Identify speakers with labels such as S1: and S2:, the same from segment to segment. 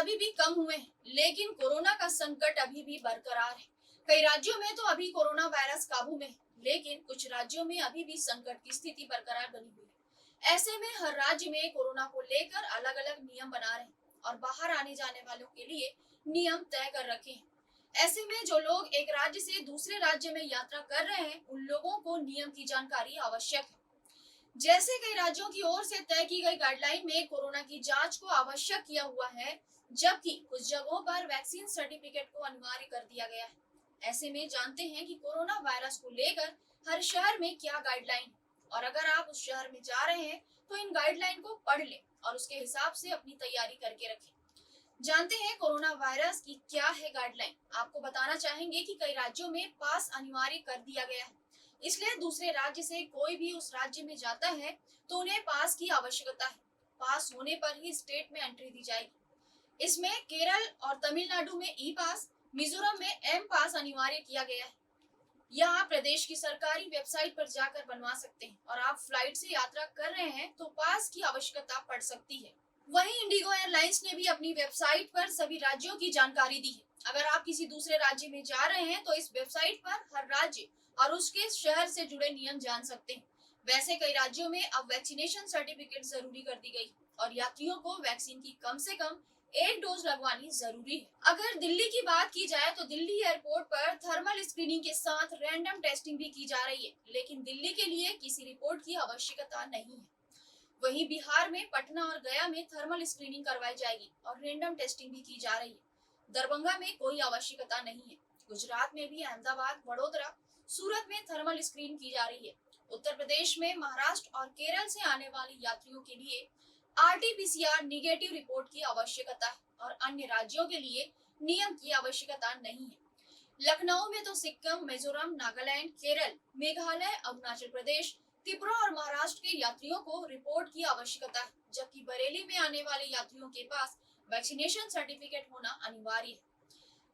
S1: अभी भी कम हुए हैं, लेकिन कोरोना का संकट अभी भी बरकरार है। कई राज्यों में तो अभी कोरोना वायरस काबू में है, लेकिन कुछ राज्यों में अभी भी संकट की स्थिति बरकरार बनी हुई है। ऐसे में हर राज्य में कोरोना को लेकर अलग अलग नियम बना रहे हैं और बाहर आने जाने वालों के लिए नियम तय कर रखे हैं। ऐसे में जो लोग एक राज्य से दूसरे राज्य में यात्रा कर रहे हैं, उन लोगों को नियम की जानकारी आवश्यक है। जैसे कई राज्यों की ओर से तय की गई गाइडलाइन में कोरोना की जांच को आवश्यक किया हुआ है, जबकि कुछ जगहों पर वैक्सीन सर्टिफिकेट को अनिवार्य कर दिया गया है। ऐसे में जानते हैं कि कोरोना वायरस को लेकर हर शहर में क्या गाइडलाइन है, और अगर आप उस शहर में जा रहे हैं तो इन गाइडलाइन को पढ़ लें और उसके हिसाब से अपनी तैयारी करके रखें। जानते हैं कोरोना वायरस की क्या है गाइडलाइन। आपको बताना चाहेंगे कि कई राज्यों में पास अनिवार्य कर दिया गया है, इसलिए दूसरे राज्य से कोई भी उस राज्य में जाता है तो उन्हें पास की आवश्यकता है। पास होने पर ही स्टेट में एंट्री दी जाएगी। इसमें केरल और तमिलनाडु में ई पास, मिजोरम में एम पास अनिवार्य किया गया है। यह आप प्रदेश की सरकारी वेबसाइट पर जाकर बनवा सकते हैं, और आप फ्लाइट से यात्रा कर रहे हैं तो पास की आवश्यकता पड़ सकती है। वहीं इंडिगो एयरलाइंस ने भी अपनी वेबसाइट पर सभी राज्यों की जानकारी दी है। अगर आप किसी दूसरे राज्य में जा रहे हैं तो इस वेबसाइट पर हर राज्य और उसके शहर से जुड़े नियम जान सकते हैं। वैसे कई राज्यों में अब वैक्सीनेशन सर्टिफिकेट जरूरी कर दी गई और यात्रियों को वैक्सीन की कम से कम एक डोज लगवानी जरूरी है। अगर दिल्ली की बात की जाए तो दिल्ली एयरपोर्ट पर थर्मल स्क्रीनिंग के साथ रैंडम टेस्टिंग भी की जा रही है, लेकिन दिल्ली के लिए किसी रिपोर्ट की आवश्यकता नहीं है। वहीं बिहार में पटना और गया में थर्मल स्क्रीनिंग करवाई जाएगी और रैंडम टेस्टिंग भी की जा रही है। दरभंगा में कोई आवश्यकता नहीं है। गुजरात में भी अहमदाबाद, वडोदरा, सूरत में थर्मल स्क्रीन की जा रही है। उत्तर प्रदेश में महाराष्ट्र और केरल से आने वाले यात्रियों के लिए आरटीपीसीआर निगेटिव रिपोर्ट की आवश्यकता है और अन्य राज्यों के लिए नियम की आवश्यकता नहीं है। लखनऊ में तो सिक्किम, मिजोरम, नागालैंड, केरल, मेघालय, अरुणाचल प्रदेश, त्रिपुरा और महाराष्ट्र के यात्रियों को रिपोर्ट की आवश्यकता है, जबकि बरेली में आने वाले यात्रियों के पास वैक्सीनेशन सर्टिफिकेट होना अनिवार्य है।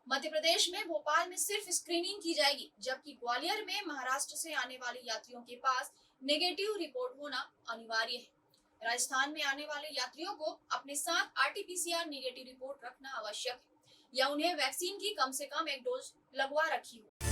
S1: मध्य प्रदेश में भोपाल में सिर्फ स्क्रीनिंग की जाएगी, जबकि ग्वालियर में महाराष्ट्र से आने वाले यात्रियों के पास नेगेटिव रिपोर्ट होना अनिवार्य है। राजस्थान में आने वाले यात्रियों को अपने साथ आरटीपीसीआर नेगेटिव रिपोर्ट रखना आवश्यक है, या उन्हें वैक्सीन की कम से कम एक डोज लगवा रखी हो।